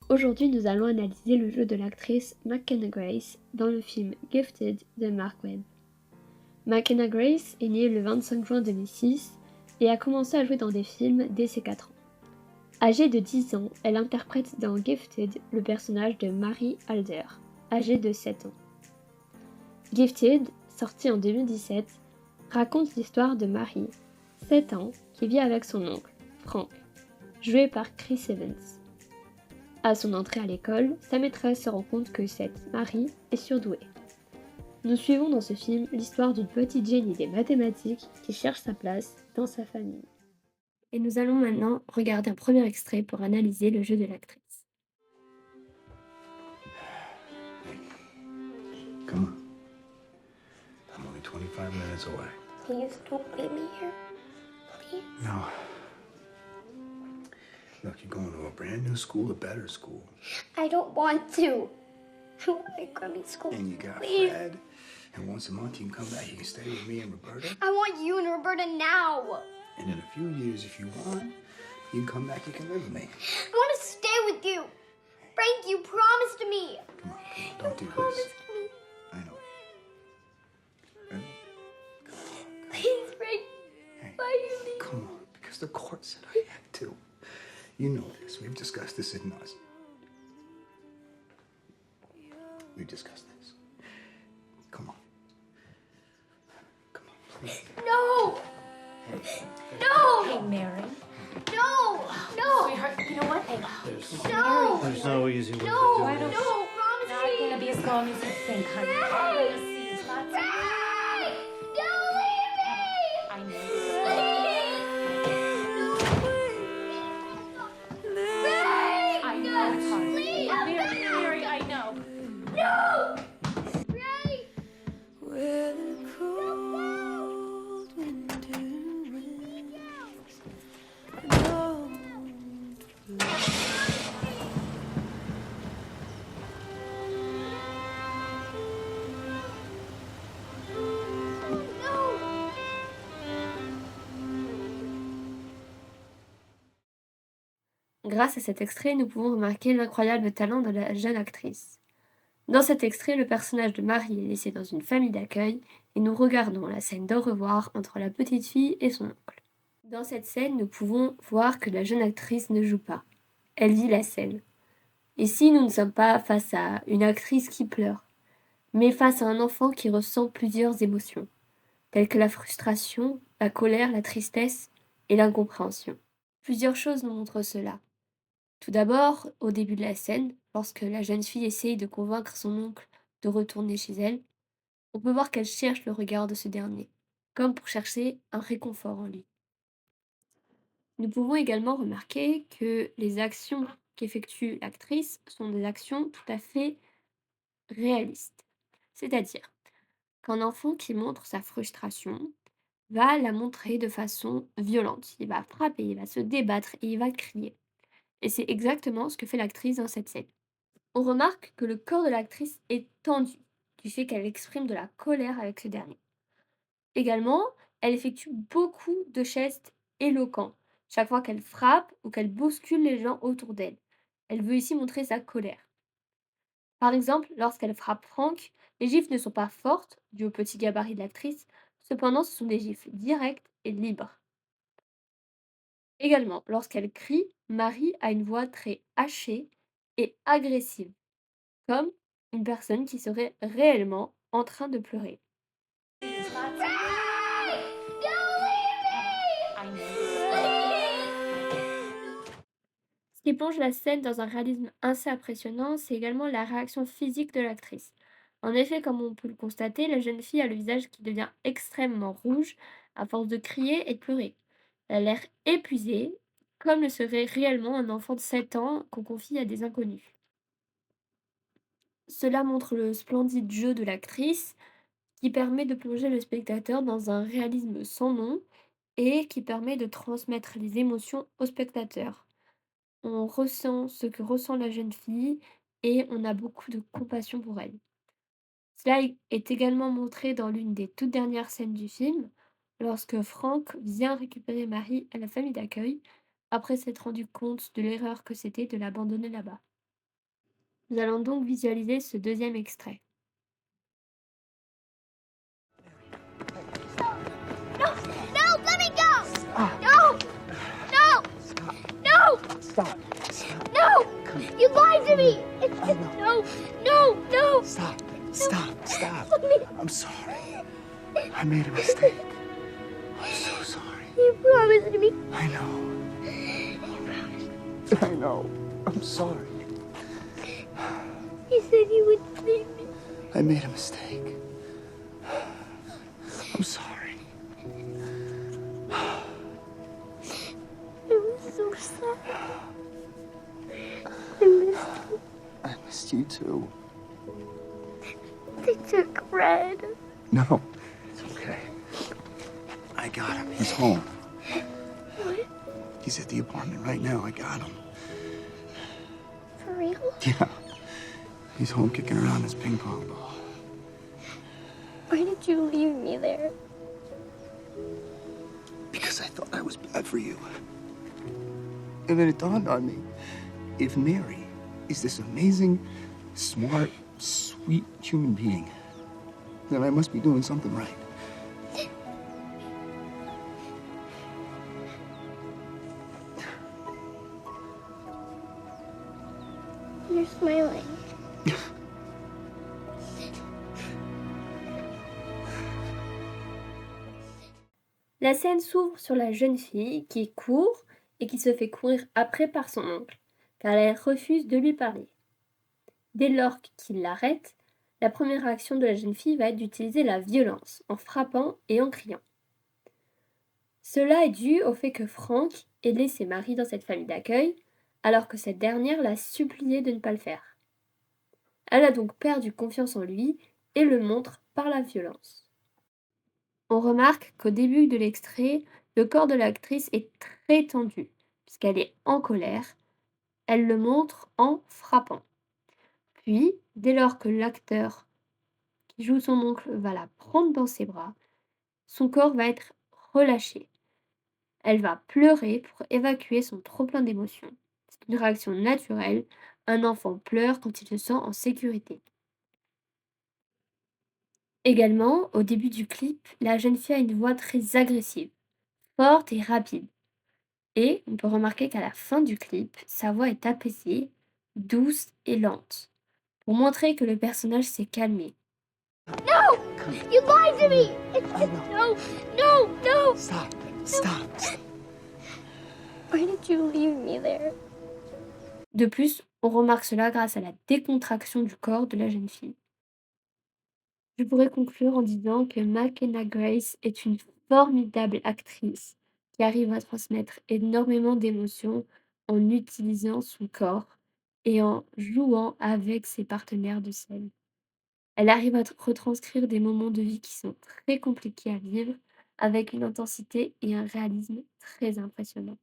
Aujourd'hui, nous allons analyser le jeu de l'actrice McKenna Grace dans le film Gifted de Mark Webb. McKenna Grace est née le 25 juin 2006 et a commencé à jouer dans des films dès ses 4 ans. Âgée de 10 ans, elle interprète dans Gifted le personnage de Mary Alder, âgée de 7 ans. Gifted, sorti en 2017, raconte l'histoire de Mary, 7 ans, qui vit avec son oncle, Frank, joué par Chris Evans. À son entrée à l'école, sa maîtresse se rend compte que cette Mary est surdouée. Nous suivons dans ce film l'histoire d'une petite génie des mathématiques qui cherche sa place dans sa famille. Et nous allons maintenant regarder un premier extrait pour analyser le jeu de l'actrice. Come on. I'm only 25 minutes away. Please don't leave me here. Please. No. Look, you're going to a brand new school, a better school. I don't want to. I want my crummy school. And you got Please. Fred. And once a month you can come back. You can stay with me and Roberta. I want you and Roberta now. And in a few years, if you want, you can come back. You can live with me. I want to stay with you. Frank, you promised me. Come on. Don't do You this. promised me. I know. Ready? Please, Frank. Hey, Why you leave? come on. Because the court said I had to. You know this. We've discussed this in us. We've discussed this. Come on. Come on, please. No. No. Hey, Mary. No. No. Sweetheart, you know what? Hey, No. There's no easy way to No. do Why this. don't- No. Promise not me. gonna be as long as you think, honey. Hey! You'll see, it's lots of- Frank! Don't leave me. I know. Frank! I know it's hard. Please. Mary, I know. No! Frank! Where the cold winter winds blow. No! Grâce à cet extrait, nous pouvons remarquer l'incroyable talent de la jeune actrice. Dans cet extrait, le personnage de Marie est laissé dans une famille d'accueil et nous regardons la scène d'au revoir entre la petite fille et son oncle. Dans cette scène, nous pouvons voir que la jeune actrice ne joue pas. Elle vit la scène. Ici, nous ne sommes pas face à une actrice qui pleure, mais face à un enfant qui ressent plusieurs émotions, telles que la frustration, la colère, la tristesse et l'incompréhension. Plusieurs choses nous montrent cela. Tout d'abord, au début de la scène, lorsque la jeune fille essaye de convaincre son oncle de retourner chez elle, on peut voir qu'elle cherche le regard de ce dernier, comme pour chercher un réconfort en lui. Nous pouvons également remarquer que les actions qu'effectue l'actrice sont des actions tout à fait réalistes. C'est-à-dire qu'un enfant qui montre sa frustration va la montrer de façon violente. Il va frapper, il va se débattre et il va crier. Et c'est exactement ce que fait l'actrice dans cette scène. On remarque que le corps de l'actrice est tendu, du fait qu'elle exprime de la colère avec ce dernier. Également, elle effectue beaucoup de gestes éloquents, chaque fois qu'elle frappe ou qu'elle bouscule les gens autour d'elle. Elle veut ici montrer sa colère. Par exemple, lorsqu'elle frappe Frank, les gifles ne sont pas fortes, dues au petit gabarit de l'actrice, cependant ce sont des gifles directs et libres. Également, lorsqu'elle crie, Marie a une voix très hachée et agressive, comme une personne qui serait réellement en train de pleurer. It's lots of- Frank! Don't leave me! I know. Ce qui plonge la scène dans un réalisme assez impressionnant, c'est également la réaction physique de l'actrice. En effet, comme on peut le constater, la jeune fille a le visage qui devient extrêmement rouge à force de crier et de pleurer. Elle a l'air épuisée, comme le serait réellement un enfant de 7 ans qu'on confie à des inconnus. Cela montre le splendide jeu de l'actrice qui permet de plonger le spectateur dans un réalisme sans nom et qui permet de transmettre les émotions au spectateur. On ressent ce que ressent la jeune fille et on a beaucoup de compassion pour elle. Cela est également montré dans l'une des toutes dernières scènes du film, lorsque Frank vient récupérer Marie à la famille d'accueil, après s'être rendu compte de l'erreur que c'était de l'abandonner là-bas. Nous allons donc visualiser ce deuxième extrait. No, no, let me go! No! No! No! Stop. No! You lied to me! No! No! No! Stop. Let me... I'm sorry. I made a mistake. I'm so sorry. You promised me. I know. I'm sorry. You said you would leave me. I made a mistake. I'm sorry. I'm so sorry. I missed you. I missed you too. They took Red. No, it's okay. I got him. He's home. What? He's at the apartment right now. I got him. For real? Yeah. He's home kicking around his ping pong ball. Why did you leave me there? Because I thought I was bad for you. And then it dawned on me, if Mary is this amazing, smart, sweet human being, then I must be doing something right. You're smiling. La scène s'ouvre sur la jeune fille qui court et qui se fait courir après par son oncle, car elle refuse de lui parler. Dès lors qu'il l'arrête, la première réaction de la jeune fille va être d'utiliser la violence, en frappant et en criant. Cela est dû au fait que Frank ait laissé Marie dans cette famille d'accueil, alors que cette dernière l'a supplié de ne pas le faire. Elle a donc perdu confiance en lui et le montre par la violence. On remarque qu'au début de l'extrait, le corps de l'actrice est très tendu, puisqu'elle est en colère. Elle le montre en frappant. Puis, dès lors que l'acteur qui joue son oncle va la prendre dans ses bras, son corps va être relâché. Elle va pleurer pour évacuer son trop-plein d'émotions. C'est une réaction naturelle. Un enfant pleure quand il se sent en sécurité. Également, au début du clip, la jeune fille a une voix très agressive, forte et rapide. Et on peut remarquer qu'à la fin du clip, sa voix est apaisée, douce et lente, pour montrer que le personnage s'est calmé. No! You lied to me! No! No! No! Stop. Why did you leave me there? De plus, on remarque cela grâce à la décontraction du corps de la jeune fille. Je pourrais conclure en disant que McKenna Grace est une formidable actrice qui arrive à transmettre énormément d'émotions en utilisant son corps et en jouant avec ses partenaires de scène. Elle arrive à retranscrire des moments de vie qui sont très compliqués à vivre avec une intensité et un réalisme très impressionnants.